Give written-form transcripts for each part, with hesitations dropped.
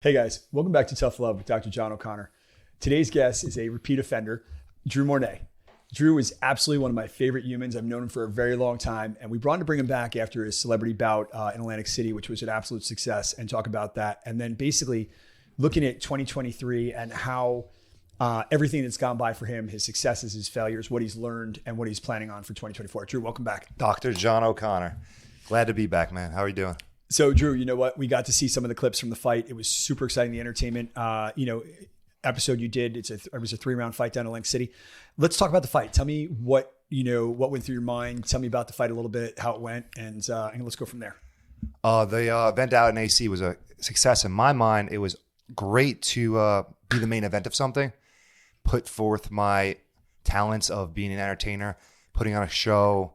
Hey guys, welcome back to Tough Love with Dr. John O'Connor. Today's guest is a repeat offender, Drew Mournet. Drew is absolutely one of my favorite humans. I've known him for a very long time, and we brought him to bring him back after his celebrity bout in Atlantic City, which was an absolute success, and talk about that. And then basically looking at 2023 and how everything that's gone by for him, his successes, his failures, what he's learned, and what he's planning on for 2024. Drew, welcome back. Dr. John O'Connor. Glad to be back, man. How are you doing? So Drew, you know what? We got to see some of the clips from the fight. It was super exciting, the entertainment, episode you did. It was a 3-round fight down in Atlantic City. Let's talk about the fight. Tell me what went through your mind. Tell me about the fight a little bit, how it went, and let's go from there. The event out in AC was a success in my mind. It was great to be the main event of something, put forth my talents of being an entertainer, putting on a show,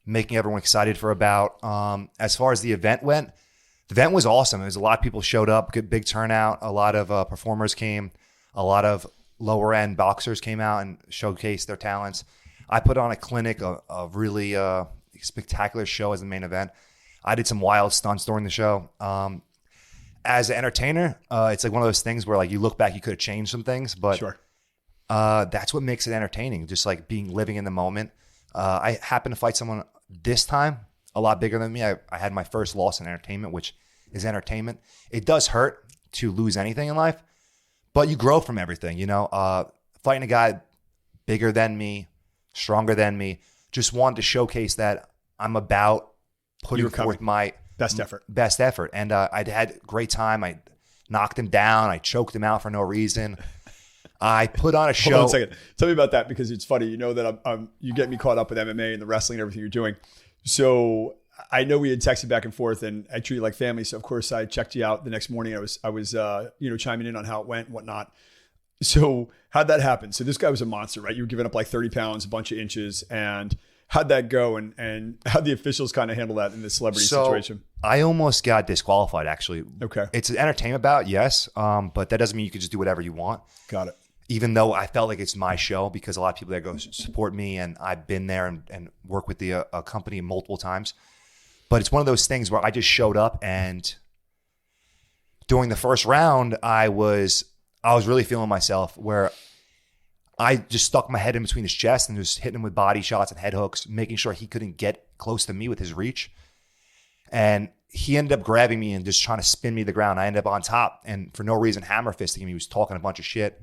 making everyone excited for a bout. As far as the event went, the event was awesome. There was a lot of people showed up, good big turnout. A lot of performers came. A lot of lower end boxers came out and showcased their talents. I put on a clinic, a really spectacular show as the main event. I did some wild stunts during the show. As an entertainer, it's like one of those things where like you look back, you could have changed some things, but Sure. That's what makes it entertaining. Just like living in the moment. I happened to fight someone this time a lot bigger than me. I had my first loss in entertainment, which is entertainment. It does hurt to lose anything in life, but you grow from everything, fighting a guy bigger than me, stronger than me, just wanted to showcase that I'm about putting forth my best effort. And I had a great time. I knocked him down. I choked him out for no reason. I put on a show. Hold on a second. Tell me about that, because it's funny. You know that you get me caught up with MMA and the wrestling and everything you're doing. So I know we had texted back and forth, and I treat you like family. So of course I checked you out the next morning. I was chiming in on how it went and whatnot. So how'd that happen? So this guy was a monster, right? You were giving up like 30 pounds, a bunch of inches, and how'd that go? And how'd the officials kind of handle that in this celebrity situation? I almost got disqualified, actually. Okay. It's an entertainment bout, yes. But that doesn't mean you can just do whatever you want. Got it. Even though I felt like it's my show, because a lot of people there go support me, and I've been there and work with the company multiple times. But it's one of those things where I just showed up, and during the first round, I was really feeling myself, where I just stuck my head in between his chest and just hitting him with body shots and head hooks, making sure he couldn't get close to me with his reach. And he ended up grabbing me and just trying to spin me to the ground. I ended up on top, and for no reason, hammer fisting him. He was talking a bunch of shit,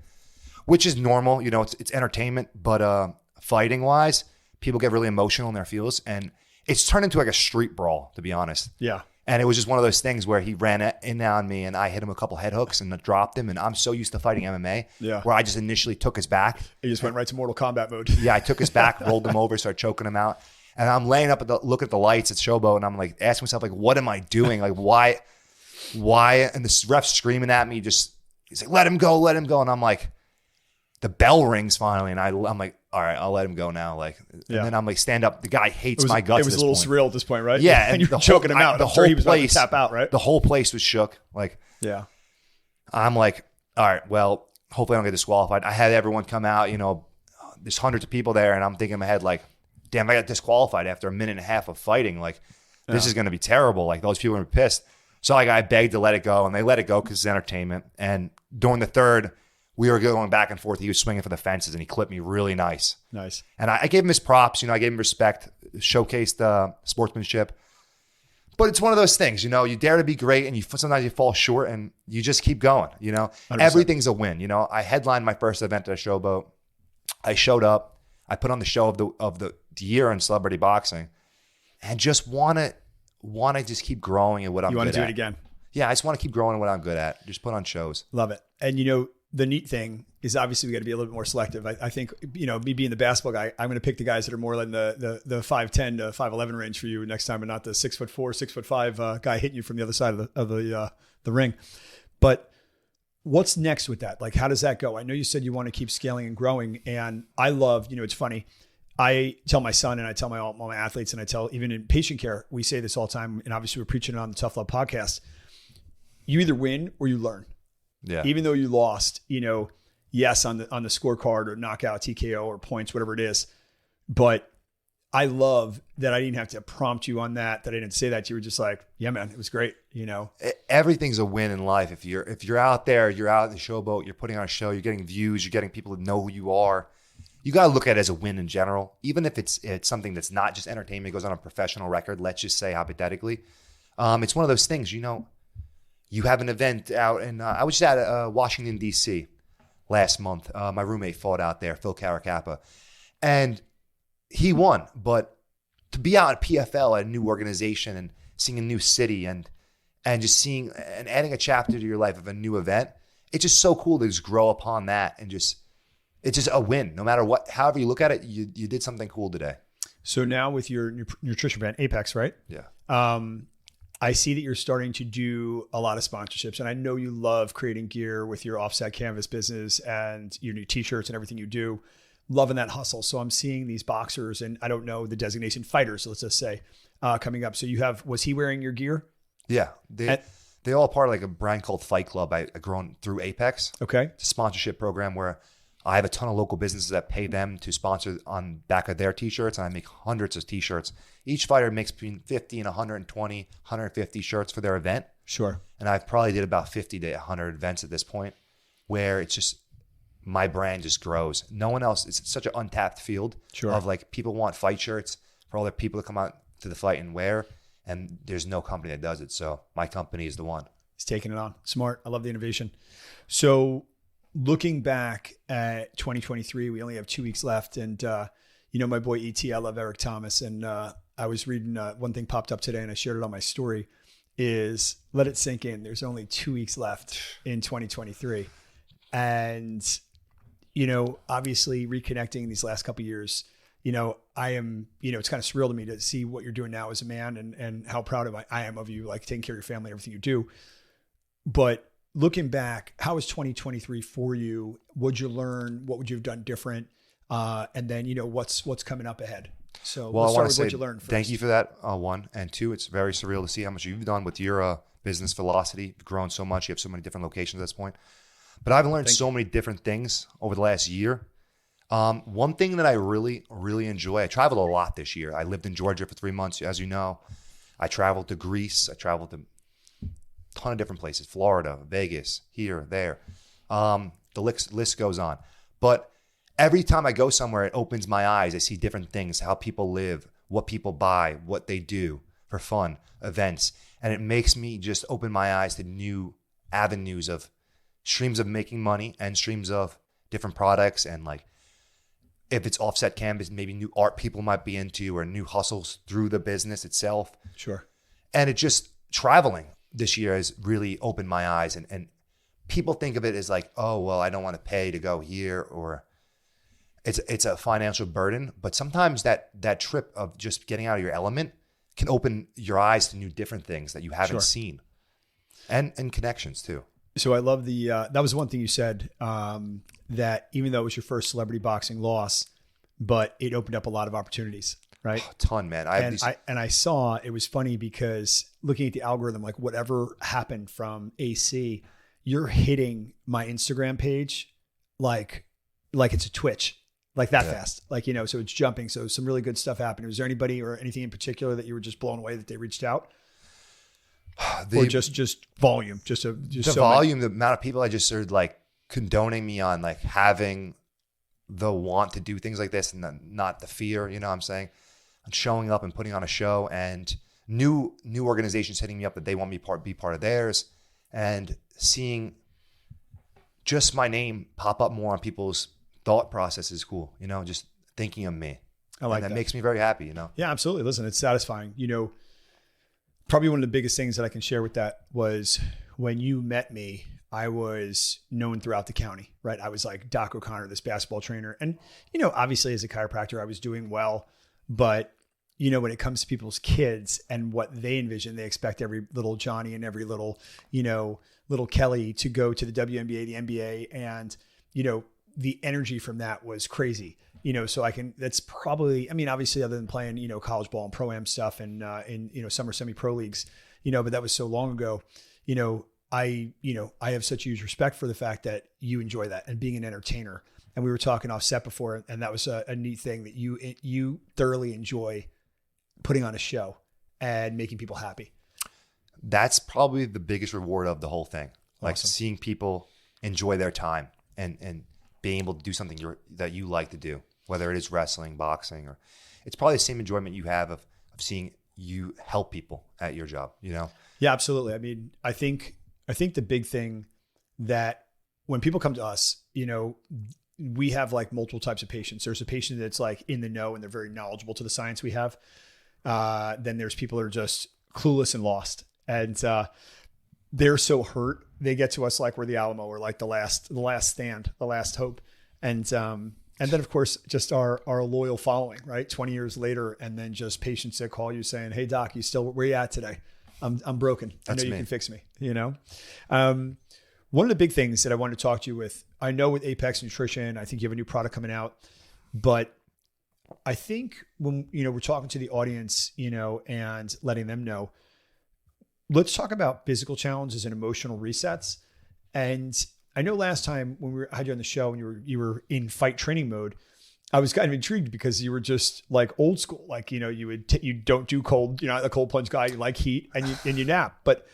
which is normal. It's entertainment, but fighting wise, people get really emotional in their feels, and it's turned into like a street brawl, to be honest. Yeah. And it was just one of those things where he ran in on me, and I hit him a couple head hooks and dropped him. And I'm so used to fighting MMA, where I just initially took his back. He just went right to Mortal Kombat mode. Yeah, I took his back, rolled him over, started choking him out. And I'm laying up look at the lights at Showboat, and I'm like asking myself, like, what am I doing? Like, why? And the ref's screaming at me, he's like, let him go. And I'm like, the bell rings finally, and I'm like, all right, I'll let him go now. Like, and then I'm like, stand up. The guy hates my guts. It was a little surreal at this point, right? Yeah, and you're choking him out. The whole he was place about to tap out, right? The whole place was shook. Like, yeah. I'm like, all right, well, hopefully I don't get disqualified. I had everyone come out. There's hundreds of people there, and I'm thinking in my head, like, damn, I got disqualified after a minute and a half of fighting. Like, this is going to be terrible. Like, those people are pissed. So like, I begged to let it go, and they let it go because it's entertainment. And during the third, we were going back and forth. He was swinging for the fences, and he clipped me really nice. Nice. And I gave him his props. I gave him respect, showcased sportsmanship. But it's one of those things, you dare to be great, and sometimes you fall short, and you just keep going. 100%. Everything's a win. I headlined my first event at a Showboat. I showed up. I put on the show of the year in celebrity boxing, and just want to just keep growing in what I'm good at. You want to do it again? Yeah, I just want to keep growing in what I'm good at. Just put on shows. Love it. And the neat thing is, obviously we got to be a little bit more selective. I think, me being the basketball guy, I'm going to pick the guys that are more in the 5'10" to 5'11" range for you next time, and not the 6'4", 6'5" guy hitting you from the other side of the ring. But what's next with that? Like, how does that go? I know you said you want to keep scaling and growing, and I love, it's funny. I tell my son, and I tell all my athletes, and I tell even in patient care, we say this all the time, and obviously we're preaching it on the Tough Love podcast. You either win or you learn. Yeah. Even though you lost, yes, on the scorecard or knockout, TKO or points, whatever it is. But I love that I didn't have to prompt you on that I didn't say that. You were just like, yeah, man, it was great. Everything's a win in life. If you're out there, you're out in the showboat, you're putting on a show, you're getting views, you're getting people to know who you are. You got to look at it as a win in general, even if it's something that's not just entertainment, goes on a professional record. Let's just say hypothetically, it's one of those things. You have an event out, and I was just at Washington D.C. last month. My roommate fought out there, Phil Caracappa, and he won. But to be out at PFL at a new organization and seeing a new city and just seeing and adding a chapter to your life of a new event, it's just so cool to just grow upon that and just. It's just a win. No matter what, however you look at it, you did something cool today. So now with your nutrition brand, Apex, right? Yeah. I see that you're starting to do a lot of sponsorships, and I know you love creating gear with your offset canvas business and your new t-shirts and everything you do. Loving that hustle. So I'm seeing these boxers, and I don't know the designation fighters, let's just say, coming up. So was he wearing your gear? Yeah. They all part of like a brand called Fight Club. I grown through Apex. Okay. It's a sponsorship program where I have a ton of local businesses that pay them to sponsor on back of their t-shirts, and I make hundreds of t-shirts. Each fighter makes between 50 and 120, 150 shirts for their event. Sure. And I've probably did about 50 to 100 events at this point where it's just my brand just grows. No one else. It's such an untapped field of like people want fight shirts for all the people to come out to the fight and wear, and there's no company that does it. So my company is the one. He's taking it on. Smart. I love the innovation. So looking back at 2023, we only have 2 weeks left. And, my boy E.T., I love Eric Thomas. And I was reading one thing popped up today and I shared it on my story is let it sink in. There's only 2 weeks left in 2023. And, obviously reconnecting these last couple of years, I am, it's kind of surreal to me to see what you're doing now as a man and how proud I am of you, like taking care of your family, everything you do. But looking back, how was 2023 for you? What'd you learn? What would you have done different? And then, what's coming up ahead? So let's start with what you learned first. Thank you for that, one. And two, it's very surreal to see how much you've done with your business velocity. You've grown so much. You have so many different locations at this point. But I've learned so many different things over the last year. One thing that I really, really enjoy, I traveled a lot this year. I lived in Georgia for 3 months, as you know. I traveled to Greece. I traveled to ton of different places, Florida, Vegas, here, there. The list goes on. But every time I go somewhere, it opens my eyes. I see different things, how people live, what people buy, what they do for fun, events. And it makes me just open my eyes to new avenues of streams of making money and streams of different products. And like, if it's offset canvas, maybe new art people might be into or new hustles through the business itself. Sure. And it just traveling this year has really opened my eyes, and people think of it as like, oh, well, I don't want to pay to go here, or it's a financial burden. But sometimes that trip of just getting out of your element can open your eyes to new different things that you haven't seen, and connections too. So I love that was one thing you said, that even though it was your first celebrity boxing loss, but it opened up a lot of opportunities. Right. Oh, ton, man. I saw, it was funny because looking at the algorithm, like whatever happened from AC, you're hitting my Instagram page like it's a Twitch, like that fast, so it's jumping. So some really good stuff happened. Was there anybody or anything in particular that you were just blown away that they reached out? Or just volume, the volume, the amount of people I just started like condoning me on like having the want to do things like this and not the fear, you know what I'm saying? And showing up and putting on a show, and new organizations hitting me up that they want me be part of theirs, and seeing just my name pop up more on people's thought process is cool. Just thinking of me. I like that. That makes me very happy, Yeah, absolutely. Listen, it's satisfying. Probably one of the biggest things that I can share with that was when you met me, I was known throughout the county, right? I was like Doc O'Connor, this basketball trainer. And, obviously as a chiropractor, I was doing well, but when it comes to people's kids and what they envision, they expect every little Johnny and every little, little Kelly to go to the WNBA, the NBA. And, the energy from that was crazy, so that's probably, obviously other than playing, college ball and pro-am stuff and in summer semi-pro leagues, but that was so long ago, I have such huge respect for the fact that you enjoy that and being an entertainer. And we were talking off set before, and that was a neat thing that you thoroughly enjoy putting on a show and making people happy. That's probably the biggest reward of the whole thing. Like Awesome. seeing people enjoy their time and being able to do something that you like to do, whether it is wrestling, boxing, or it's probably the same enjoyment you have of seeing you help people at your job, you know? Yeah, absolutely. I mean, I think the big thing that when people come to us, we have like multiple types of patients. There's a patient that's like in the know and they're very knowledgeable to the science we have. Then there's people that are just clueless and lost. And they're so hurt. They get to us like we're the Alamo or like the last stand, the last hope. And then of course, just our loyal following, right? 20 years later, and then just patients that call you saying, "Hey doc, where you at today? I'm broken. That's I know me. you can fix me." One of the big things that I wanted to talk to you with, I know with Apex Nutrition, I think you have a new product coming out, but I think when, we're talking to the audience, and letting them know, let's talk about physical challenges and emotional resets. And I know last time when I had you on the show and you were in fight training mode, I was kind of intrigued because you were just like old school. Like, you don't do cold, you're not the cold plunge guy, you like heat and you nap, but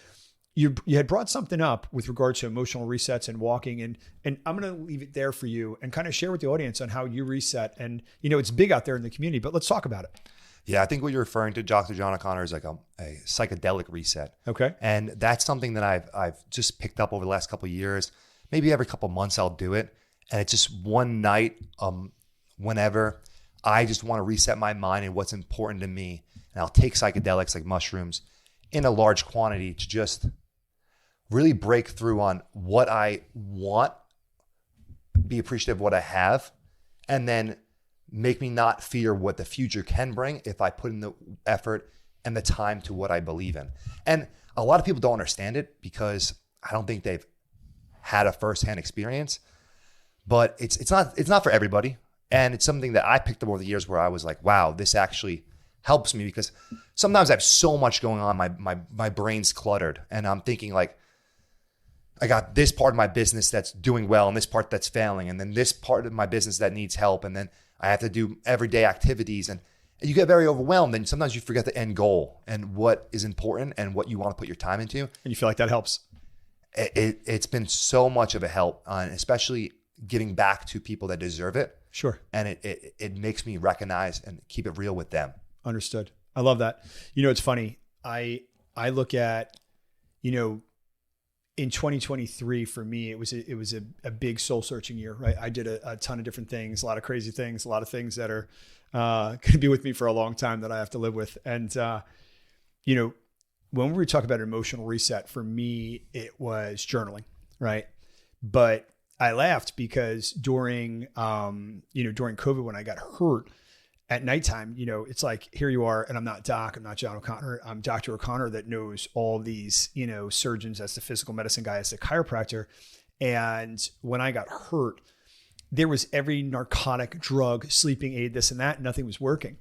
you had brought something up with regard to emotional resets and walking, and I'm going to leave it there for you and kind of share with the audience on how you reset. And, it's big out there in the community, but let's talk about it. Yeah, I think what you're referring to, Dr. John O'Connor, is like a psychedelic reset. Okay. And that's something that I've just picked up over the last couple of years. Maybe every couple of months I'll do it. And it's just one night, whenever I just want to reset my mind and what's important to me. And I'll take psychedelics like mushrooms in a large quantity to just really break through on what I want, be appreciative of what I have, and then make me not fear what the future can bring if I put in the effort and the time to what I believe in. And a lot of people don't understand it because I don't think they've had a firsthand experience, but it's not for everybody. And it's something that I picked up over the years where I was like, wow, this actually helps me, because sometimes I have so much going on. My brain's cluttered and I'm thinking like, I got this part of my business that's doing well and this part that's failing, and then this part of my business that needs help, and then I have to do everyday activities, and you get very overwhelmed, and sometimes you forget the end goal and what is important and what you want to put your time into. And you feel like that helps. It's been so much of a help, especially giving back to people that deserve it. Sure. And it makes me recognize and keep it real with them. Understood. I love that. It's funny. I look at, in 2023 for me, it was a big soul searching year, right? I did a ton of different things, a lot of crazy things, a lot of things that are going to be with me for a long time that I have to live with. And, when we talk about emotional reset, for me, it was journaling, right? But I laughed because during COVID, when I got hurt at nighttime, it's like, here you are, and I'm not Doc, I'm not John O'Connor, I'm Dr. O'Connor that knows all these, surgeons, as the physical medicine guy, as the chiropractor. And when I got hurt, there was every narcotic, drug, sleeping aid, this and that, nothing was working.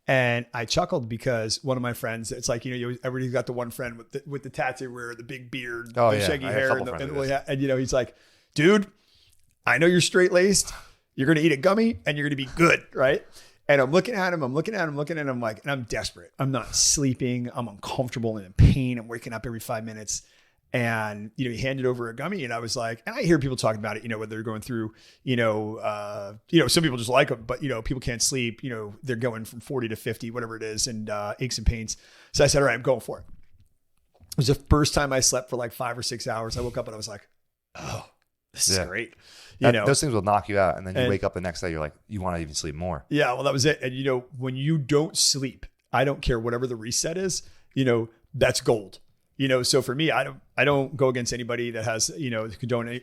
And I chuckled because one of my friends, it's like, everybody's got the one friend with the tattoo wear, the big beard, the shaggy hair, and he's like, dude, I know you're straight laced. You're going to eat a gummy and you're going to be good. Right. And I'm looking at him, like, and I'm desperate. I'm not sleeping. I'm uncomfortable and in pain. I'm waking up every 5 minutes. And, he handed over a gummy, and I was like, and I hear people talking about it, whether they're going through, some people just like them, but, people can't sleep, they're going from 40 to 50, whatever it is, and aches and pains. So I said, all right, I'm going for it. It was the first time I slept for like 5 or 6 hours. I woke up and I was like, oh, this is great. Those things will knock you out. And then you wake up the next day, you're like, you want to even sleep more. Yeah, well, that was it. And, when you don't sleep, I don't care whatever the reset is, that's gold. So for me, I don't go against anybody that has, condone,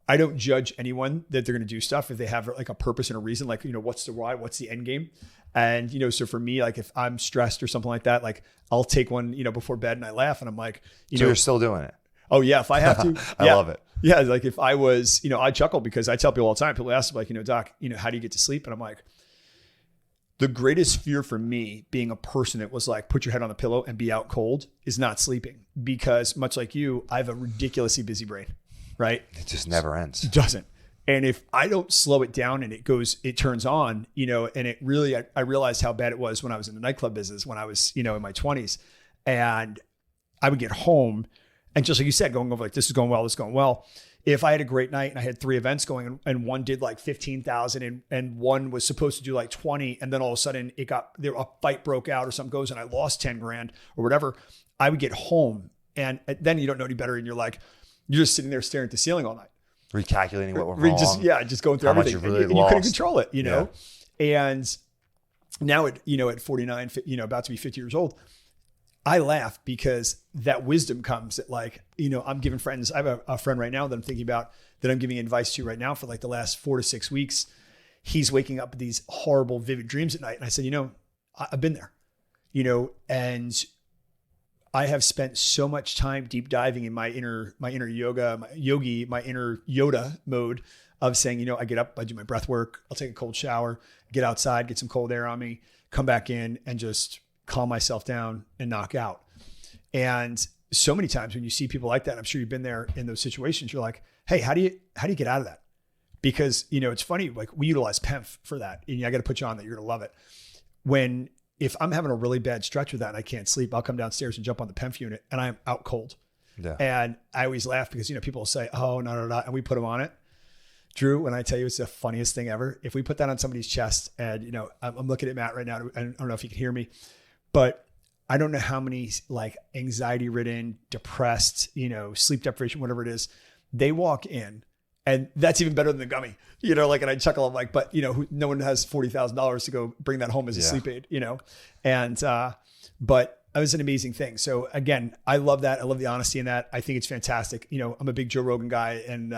I don't judge anyone that they're going to do stuff if they have like a purpose and a reason, like, what's the why, what's the end game. And, so for me, like if I'm stressed or something like that, like I'll take one, before bed, and I laugh and I'm like, you're still doing it. Oh yeah. If I have to, I love it. Yeah. Like if I was, I chuckle because I tell people all the time, people ask me like, Doc, how do you get to sleep? And I'm like, The greatest fear for me, being a person that was like, put your head on the pillow and be out cold, is not sleeping. Because much like you, I have a ridiculously busy brain, right? It just never ends. It doesn't. And if I don't slow it down and it turns on, and it really, I realized how bad it was when I was in the nightclub business, when I was, in my 20s. And I would get home and just like you said, going over like, this is going well, this is going well. If I had a great night and I had 3 events going and one did like 15,000 and one was supposed to do like 20, and then all of a sudden a fight broke out or something goes and I lost 10 grand or whatever, I would get home and then you don't know any better and you're just sitting there staring at the ceiling all night. Recalculating what went wrong. Just going through how everything. Much you really and lost. You couldn't control it, know? And now at 49, about to be 50 years old, I laugh because that wisdom comes that I'm giving friends. I have a friend right now that I'm thinking about that I'm giving advice to right now for like the last 4 to 6 weeks. He's waking up with these horrible, vivid dreams at night. And I said, I've been there, and I have spent so much time deep diving in my inner yoga, my inner Yoda mode of saying, I get up, I do my breath work, I'll take a cold shower, get outside, get some cold air on me, come back in and just calm myself down and knock out. And so many times when you see people like that, I'm sure you've been there in those situations, you're like, hey, how do you get out of that? Because, it's funny, like we utilize PEMF for that. And I got to put you on that. You're going to love it. If I'm having a really bad stretch with that and I can't sleep, I'll come downstairs and jump on the PEMF unit and I'm out cold. Yeah. And I always laugh because, people will say, oh, no. And we put them on it. Drew, when I tell you it's the funniest thing ever, if we put that on somebody's chest and, I'm looking at Matt right now, and I don't know if you can hear me, but I don't know how many like anxiety ridden, depressed, sleep deprivation, whatever it is, they walk in and that's even better than the gummy, and I chuckle, I'm like, but no one has $40,000 to go bring that home as a sleep aid, and, but it was an amazing thing. So again, I love that. I love the honesty in that. I think it's fantastic. I'm a big Joe Rogan guy and,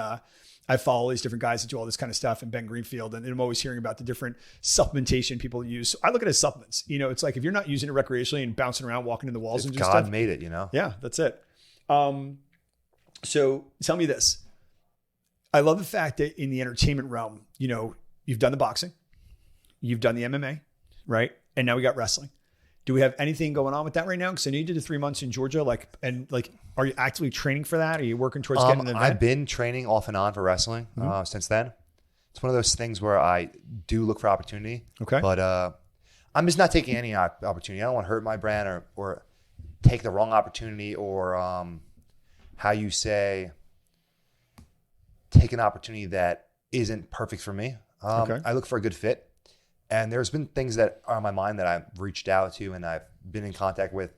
I follow all these different guys that do all this kind of stuff and Ben Greenfield. And I'm always hearing about the different supplementation people use. So I look at it as supplements. It's like if you're not using it recreationally and bouncing around, walking in the walls and just God stuff. made it, Yeah, that's it. So tell me this. I love the fact that in the entertainment realm, you've done the boxing, you've done the MMA, right? And now we got wrestling. Do we have anything going on with that right now? Because I know you did the 3 months in Georgia, are you actively training for that? Are you working towards getting an event? I've been training off and on for wrestling since then. It's one of those things where I do look for opportunity. Okay. But I'm just not taking any opportunity. I don't want to hurt my brand or take the wrong opportunity or how you say take an opportunity that isn't perfect for me. Okay. I look for a good fit. And there's been things that are on my mind that I've reached out to and I've been in contact with.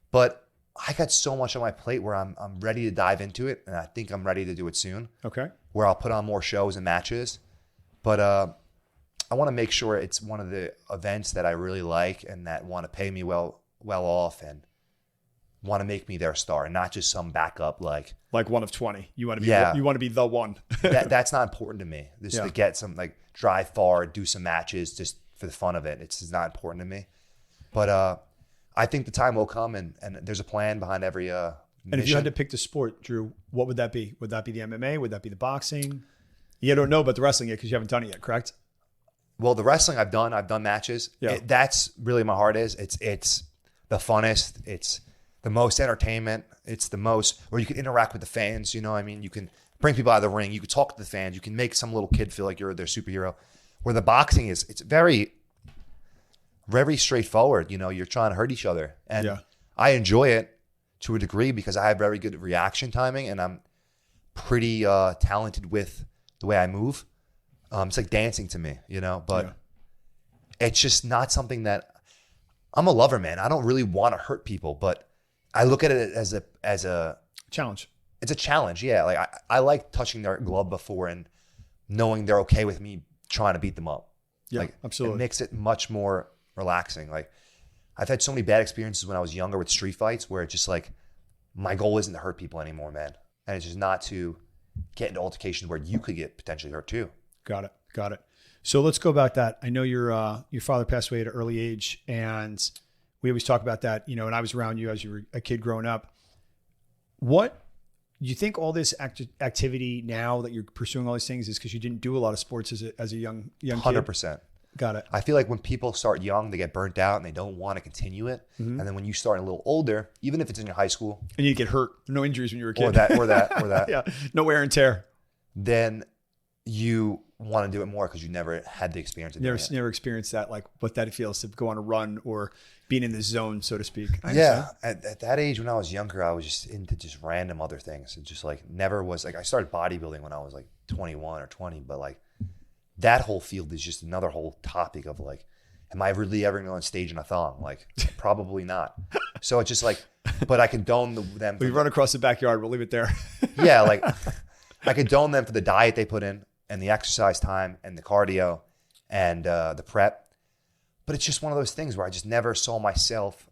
But I got so much on my plate where I'm ready to dive into it. And I think I'm ready to do it soon. Okay. Where I'll put on more shows and matches. But I want to make sure it's one of the events that I really like and that want to pay me well off and want to make me their star and not just some backup like one of 20. You want to be the one. That's not important to me. Just to get some drive far, do some matches just for the fun of it. It's not important to me. But I think the time will come and there's a plan behind every mission. And if you had to pick the sport, Drew, what would that be? Would that be the MMA? Would that be the boxing? You don't know about the wrestling yet because you haven't done it yet, correct? Well, the wrestling I've done matches. Yeah. That's really my heart is. It's the funnest. It's the most entertainment. It's the most where you can interact with the fans. You can bring people out of the ring. You can talk to the fans. You can make some little kid feel like you're their superhero. Where the boxing is, it's very, very straightforward. You're trying to hurt each other. And I enjoy it to a degree because I have very good reaction timing and I'm pretty talented with the way I move. It's like dancing to me, but it's just not something that I'm a lover, man. I don't really want to hurt people, but I look at it as a challenge. It's a challenge. Yeah. I like touching their glove before and knowing they're okay with me trying to beat them up. Yeah, absolutely. It makes it much more relaxing. I've had so many bad experiences when I was younger with street fights where it's just my goal isn't to hurt people anymore, man. And it's just not to get into altercations where you could get potentially hurt too. Got it. So let's go about that. I know your father passed away at an early age and we always talk about that, and I was around you as you were a kid growing up. What do you think all this activity now that you're pursuing all these things is because you didn't do a lot of sports as a young kid? 100%. Got it. I feel like when people start young, they get burnt out and they don't want to continue it. And then when you start a little older, even if it's in your high school, and you get hurt, no injuries when you were a kid, or that, yeah, no wear and tear, then you want to do it more because you never had the experience of doing it. Never experienced that, like what that feels to go on a run or being in the zone, so to speak. Yeah. At that age, when I was younger, I was just into just random other things. It just like never was like, I started bodybuilding when I was like 21 or 20, but like that whole field is just another whole topic of like, am I really ever going to go on stage in a thong? Like, probably not. So it's just like, but I condone them. We run across the backyard. We'll leave it there. Yeah. Like I condone them for the diet they put in and the exercise time and the cardio and the prep. But it's just one of those things where I just never saw myself.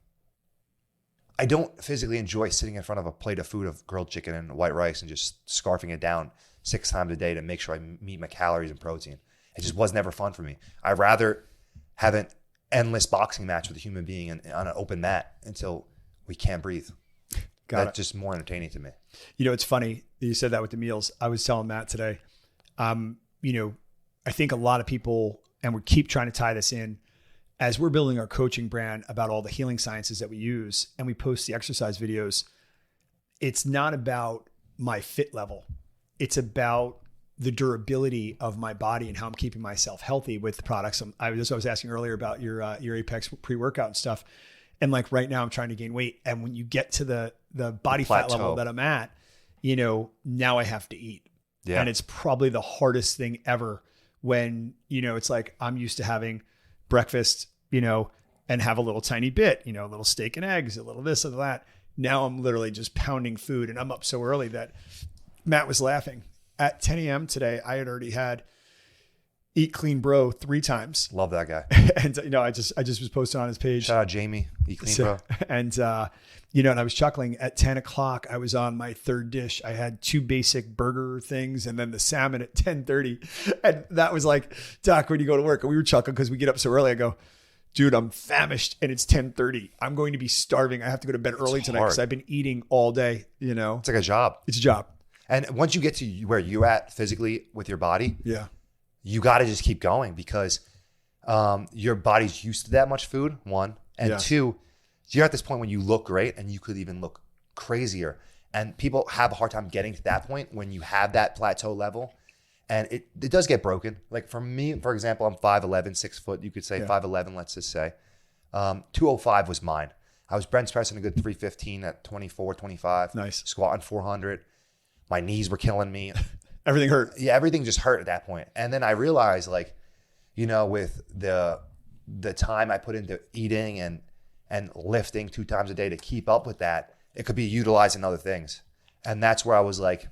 I don't physically enjoy sitting in front of a plate of food of grilled chicken and white rice and just scarfing it down 6 times a day to make sure I meet my calories and protein. It just was never fun for me. I'd rather have an endless boxing match with a human being on an open mat until we can't breathe. That's just more entertaining to me. You know, it's funny that you said that with the meals. I was telling Matt today, you know, I think a lot of people, and we keep trying to tie this in, as we're building our coaching brand about all the healing sciences that we use and we post the exercise videos, it's not about my fit level. It's about the durability of my body and how I'm keeping myself healthy with the products. I was asking earlier about your Apex pre-workout and stuff. And like right now I'm trying to gain weight. And when you get to the body fat level that I'm at, you know, now I have to eat. Yeah. And it's probably the hardest thing ever when, you know, it's like I'm used to having breakfast, you know, and have a little tiny bit, you know, a little steak and eggs, a little this and that. Now I'm literally just pounding food and I'm up so early that Matt was laughing. At 10 a.m. today, I had already had Eat Clean Bro 3 times. Love that guy. And, you know, I just was posting on his page. Shout out Jamie, Eat Clean Bro. And, you know, and I was chuckling at 10 o'clock. I was on my 3rd dish. I had 2 basic burger things and then the salmon at 10:30. And that was like, Doc, when you go to work? And we were chuckling because we get up so early. I go, dude, I'm famished and it's 10:30. I'm going to be starving. I have to go to bed early tonight because I've been eating all day, you know. It's like a job. It's a job. And once you get to where you're at physically with your body, yeah, you got to just keep going because your body's used to that much food, 1. And 2, you're at this point when you look great and you could even look crazier. And people have a hard time getting to that point when you have that plateau level. And it does get broken. Like for me, for example, I'm 5'11", 6 foot. You could say 5'11", let's just say. 205 was mine. I was bench pressing a good 315 at 24, 25. Nice. Squatting 400. My knees were killing me. Everything hurt. Yeah, everything just hurt at that point. And then I realized, like, you know, with the time I put into eating and lifting 2 times a day to keep up with that, it could be utilized in other things. And that's where I was like,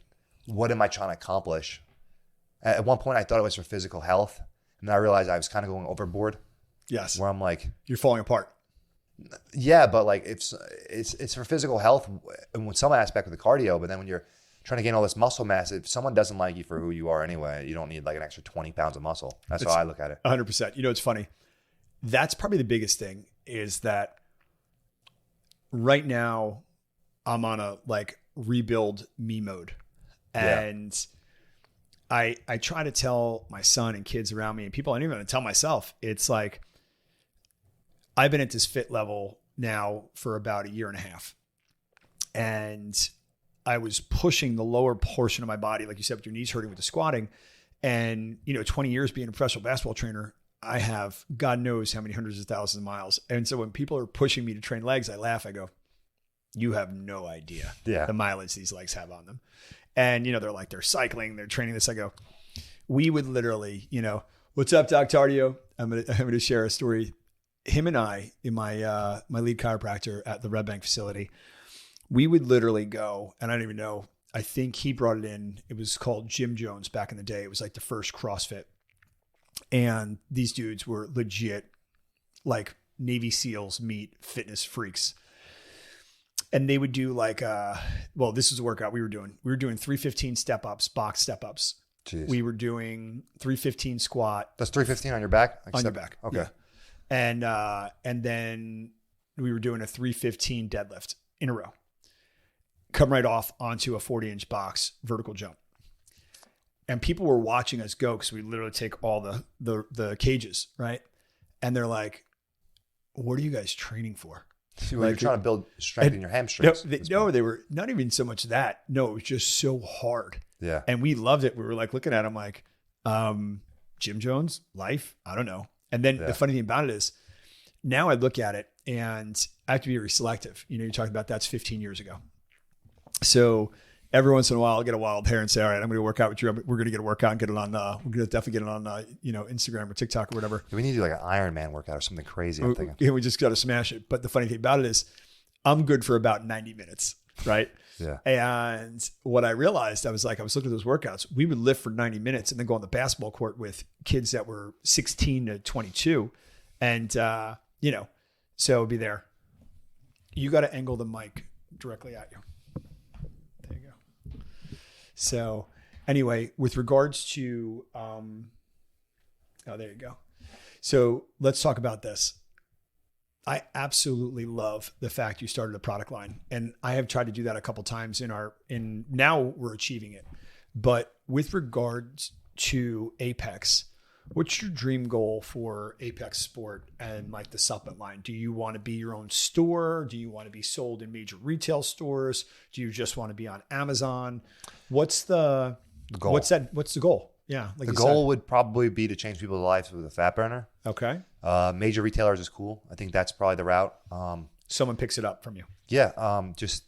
what am I trying to accomplish? At one point, I thought it was for physical health. And then I realized I was kind of going overboard. Yes. Where I'm like, you're falling apart. Yeah, but like it's for physical health and with some aspect of the cardio. But then when you're trying to gain all this muscle mass, if someone doesn't like you for who you are anyway, you don't need like an extra 20 pounds of muscle. That's how I look at it. 100%. You know, it's funny. That's probably the biggest thing is that right now I'm on a like rebuild me mode. And I try to tell my son and kids around me and people, I don't even tell myself, it's like, I've been at this fit level now for about 1.5 years. And I was pushing the lower portion of my body, like you said, with your knees hurting with the squatting. And, you know, 20 years being a professional basketball trainer, I have God knows how many hundreds of thousands of miles. And so when people are pushing me to train legs, I laugh. I go, you have no idea the mileage these legs have on them. And, you know, they're like, they're cycling, they're training this. I go, we would literally, you know, what's up, Doc Tardio? I'm going to share a story. Him and I, in my lead chiropractor at the Red Bank facility, we would literally go, and I don't even know, I think he brought it in. It was called Jim Jones back in the day. It was like the first CrossFit. And these dudes were legit like Navy SEALs meet fitness freaks. And they would do like, this is a workout we were doing. We were doing 315 step-ups, box step-ups. Jeez. We were doing 315 squat. That's 315 on your back? On your back. Okay. Yeah. And then we were doing a 315 deadlift in a row. Come right off onto a 40-inch box, vertical jump. and people were watching us go because we literally take all the cages, right? And they're like, what are you guys training for? You're trying to build strength in your hamstrings. No, they were not even so much that. No, it was just so hard. Yeah. And we loved it. We were like looking at him like, Jim Jones, life, I don't know. And then the funny thing about it is now I look at it and I have to be very selective. You know, you're talking about that's 15 years ago. So every once in a while I'll get a wild hair and say, all right, I'm going to work out with you. We're going to get a workout and get it on, we're going to definitely get it on, Instagram or TikTok or whatever. We need to do like an Ironman workout or something crazy. I'm thinking. Yeah, we just got to smash it. But the funny thing about it is I'm good for about 90 minutes. Right. Yeah. And what I realized, I was looking at those workouts. We would lift for 90 minutes and then go on the basketball court with kids that were 16 to 22. And, so it'd be there. You got to angle the mic directly at you. There you go. So anyway, with regards to, there you go. So let's talk about this. I absolutely love the fact you started a product line, and I have tried to do that a couple times now we're achieving it. But with regards to Apex, what's your dream goal for Apex Sport and like the supplement line? Do you want to be your own store? Do you want to be sold in major retail stores? Do you just want to be on Amazon? What's the goal? What's the goal? Yeah. Like the goal would probably be to change people's lives with a fat burner. Okay. Major retailers is cool. I think that's probably the route. Someone picks it up from you. Yeah. Just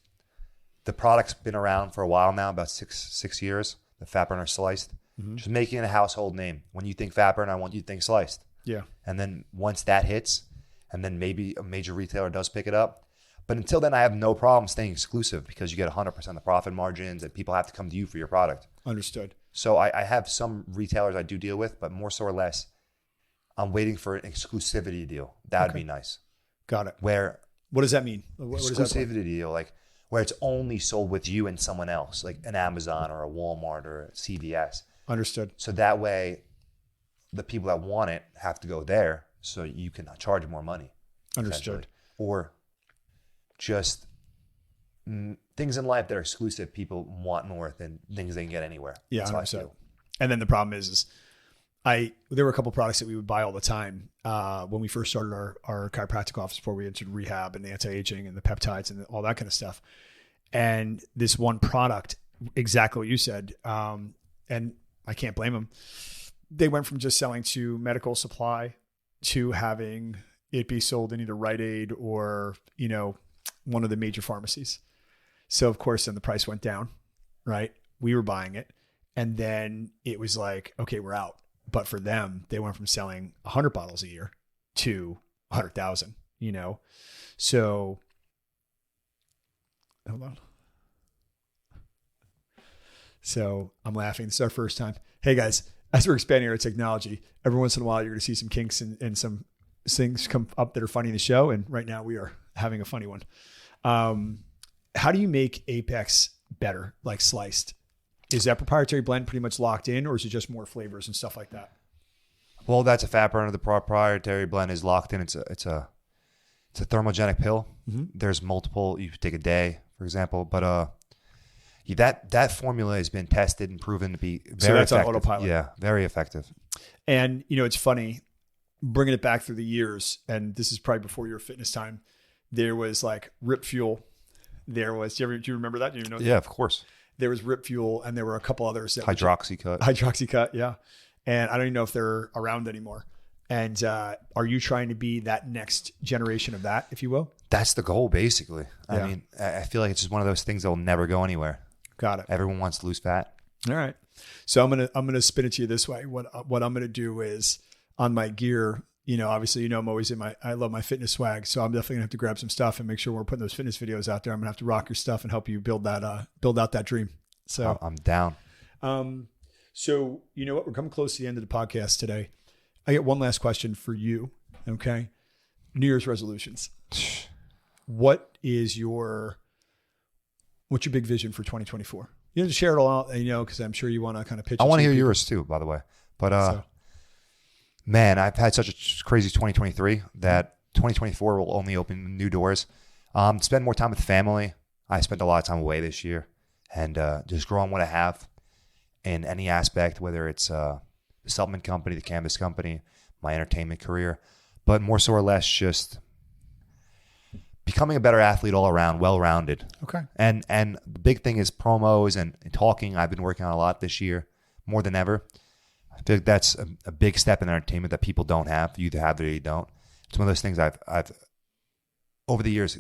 the product's been around for a while now, about six years. The fat burner sliced. Mm-hmm. Just making it a household name. When you think fat burner, I want you to think sliced. Yeah. And then once that hits, and then maybe a major retailer does pick it up. But until then, I have no problem staying exclusive because you get 100% of the profit margins and people have to come to you for your product. Understood. So I have some retailers I do deal with, but more so or less, I'm waiting for an exclusivity deal. That would be nice. Got it. What does that mean? Exclusivity deal, like where it's only sold with you and someone else, like an Amazon or a Walmart or a CVS. Understood. So that way, the people that want it have to go there, so you can charge more money. Understood. Or just things in life that are exclusive, people want more than things they can get anywhere. Yeah, 100%. And then the problem is there were a couple of products that we would buy all the time when we first started our chiropractic office before we entered rehab and the anti-aging and the peptides and all that kind of stuff. And this one product, exactly what you said, and I can't blame them. They went from just selling to medical supply to having it be sold in either Rite Aid or, one of the major pharmacies. So of course, then the price went down, right? We were buying it. And then it was like, okay, we're out. But for them, they went from selling 100 bottles a year to 100,000, So hold on. So I'm laughing. This is our first time. Hey guys, as we're expanding our technology, every once in a while, you're going to see some kinks and some things come up that are funny in the show. And right now we are having a funny one. How do you make Apex better, like sliced? Is that proprietary blend pretty much locked in, or is it just more flavors and stuff like that? Well, that's a fat burner. The proprietary blend is locked in. It's a thermogenic pill. Mm-hmm. There's multiple. You could take a day, for example, but that formula has been tested and proven to be very effective. On autopilot. Yeah, very effective. And it's funny, bringing it back through the years, and this is probably before your fitness time. There was like Rip Fuel. There was. Do you remember that? Do you know? Yeah, of course. There was Rip Fuel, and there were a couple others. Hydroxycut, yeah. And I don't even know if they're around anymore. And are you trying to be that next generation of that, if you will? That's the goal, basically. I mean, I feel like it's just one of those things that will never go anywhere. Got it. Everyone wants to lose fat. All right. So I'm gonna spin it to you this way. What I'm gonna do is on my gear. Obviously, I'm always I love my fitness swag. So I'm definitely gonna have to grab some stuff and make sure we're putting those fitness videos out there. I'm gonna have to rock your stuff and help you build out that dream. So I'm down. So you know what? We're coming close to the end of the podcast today. I get one last question for you. Okay. New Year's resolutions. What's your big vision for 2024? You have to share it all out, because I'm sure you want to kind of pitch. I want to hear yours too, by the way. But man, I've had such a crazy 2023 that 2024 will only open new doors. Spend more time with family. I spent a lot of time away this year and just growing what I have. in any aspect, whether it's the supplement company, the cannabis company, my entertainment career, but more so or less just becoming a better athlete all around, well-rounded. Okay. And the big thing is promos and talking. I've been working on a lot this year, more than ever. I feel like that's a big step in entertainment that people don't have. You either have it or you don't. It's one of those things I've over the years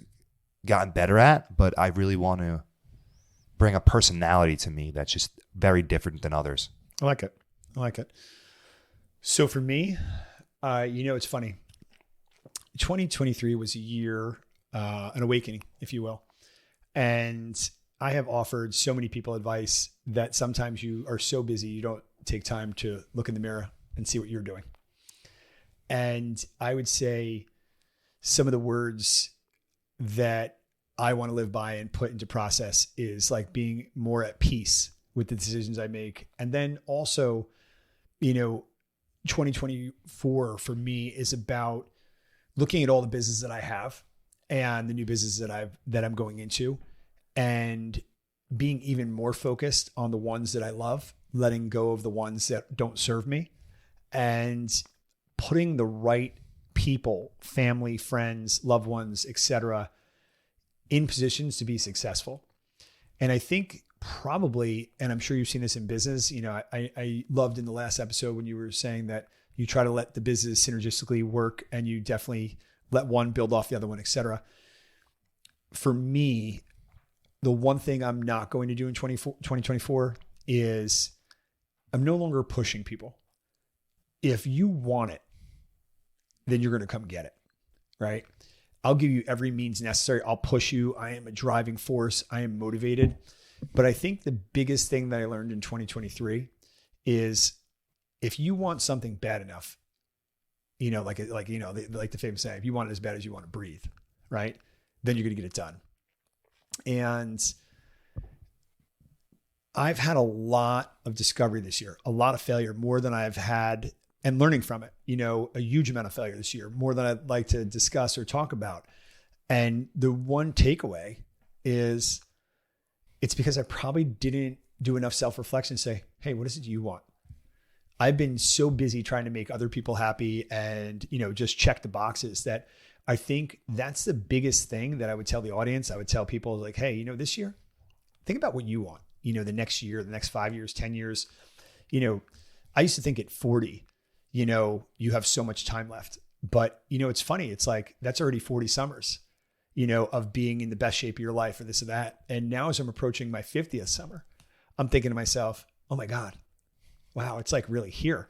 gotten better at, but I really want to bring a personality to me that's just very different than others. I like it. So for me, it's funny. 2023 was a year, an awakening, if you will. And I have offered so many people advice that sometimes you are so busy, you don't take time to look in the mirror and see what you're doing. And I would say some of the words that I want to live by and put into process is like being more at peace with the decisions I make. And then also, 2024 for me is about looking at all the business that I have and the new business that I'm going into, and being even more focused on the ones that I love, letting go of the ones that don't serve me, and putting the right people, family, friends, loved ones, etc., in positions to be successful. And I think probably, and I'm sure you've seen this in business, I loved in the last episode when you were saying that you try to let the business synergistically work and you definitely let one build off the other one, etc. For me, the one thing I'm not going to do in 2024 is I'm no longer pushing people. If you want it, then you're going to come get it, right? I'll give you every means necessary. I'll push you. I am a driving force. I am motivated. But I think the biggest thing that I learned in 2023 is if you want something bad enough, like the famous saying, if you want it as bad as you want to breathe, right? Then you're going to get it done. And I've had a lot of discovery this year, a lot of failure, more than I've had, and learning from it, a huge amount of failure this year, more than I'd like to discuss or talk about. And the one takeaway is it's because I probably didn't do enough self-reflection to say, hey, what is it you want? I've been so busy trying to make other people happy and, just check the boxes, that I think that's the biggest thing that I would tell the audience. I would tell people like, hey, this year, think about what you want, the next year, the next 5 years, 10 years. I used to think at 40, you have so much time left, but it's funny. It's like, that's already 40 summers, of being in the best shape of your life or this or that. And now as I'm approaching my 50th summer, I'm thinking to myself, oh my God, wow, it's like really here.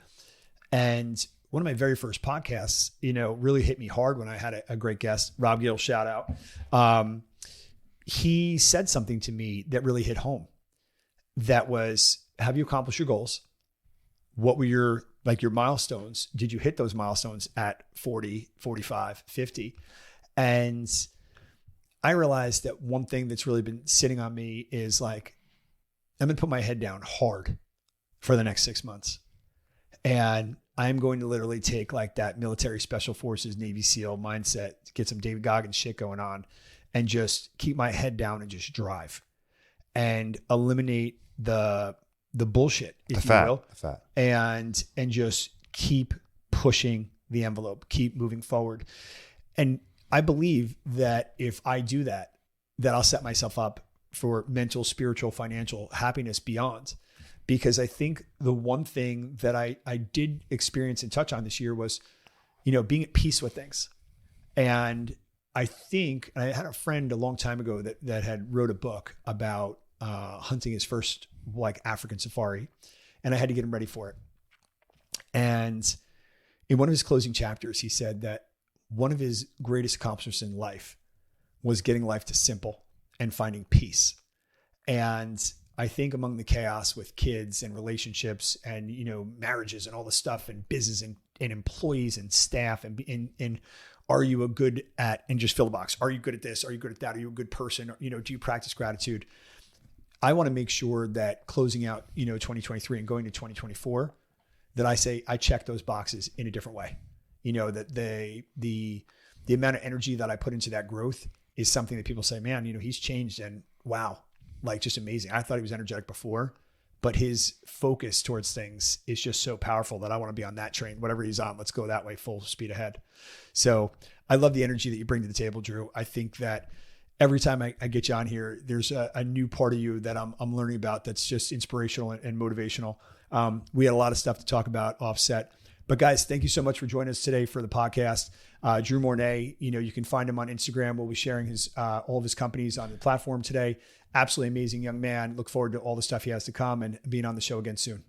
And one of my very first podcasts, really hit me hard when I had a great guest, Rob Gill, shout out. He said something to me that really hit home. That was, have you accomplished your goals? What were your milestones? Did you hit those milestones at 40, 45, 50? And I realized that one thing that's really been sitting on me is like, I'm going to put my head down hard for the next 6 months. And I'm going to literally take like that military special forces, Navy SEAL mindset, get some David Goggins shit going on, and just keep my head down and just drive and eliminate the bullshit, if you will, and just keep pushing the envelope, keep moving forward. And I believe that if I do that, that I'll set myself up for mental, spiritual, financial happiness beyond. Because I think the one thing that I did experience and touch on this year was, being at peace with things. And I think, and I had a friend a long time ago that had wrote a book about hunting his first African safari, and I had to get him ready for it. And in one of his closing chapters, he said that one of his greatest accomplishments in life was getting life to simple and finding peace. And I think among the chaos with kids and relationships and, marriages and all the stuff and business and employees and staff and are you a good at, and just fill the box. Are you good at this? Are you good at that? Are you a good person? Do you practice gratitude? I want to make sure that closing out, 2023 and going to 2024, that I say, I check those boxes in a different way. That the amount of energy that I put into that growth is something that people say, man, he's changed, and wow, like just amazing. I thought he was energetic before, but his focus towards things is just so powerful that I want to be on that train. Whatever he's on, let's go that way, full speed ahead. So I love the energy that you bring to the table, Drew. I think that every time I get you on here, there's a new part of you that I'm learning about that's just inspirational and motivational. We had a lot of stuff to talk about offset. But guys, thank you so much for joining us today for the podcast. Drew Mournet, you can find him on Instagram. We'll be sharing his all of his companies on the platform today. Absolutely amazing young man. Look forward to all the stuff he has to come and being on the show again soon.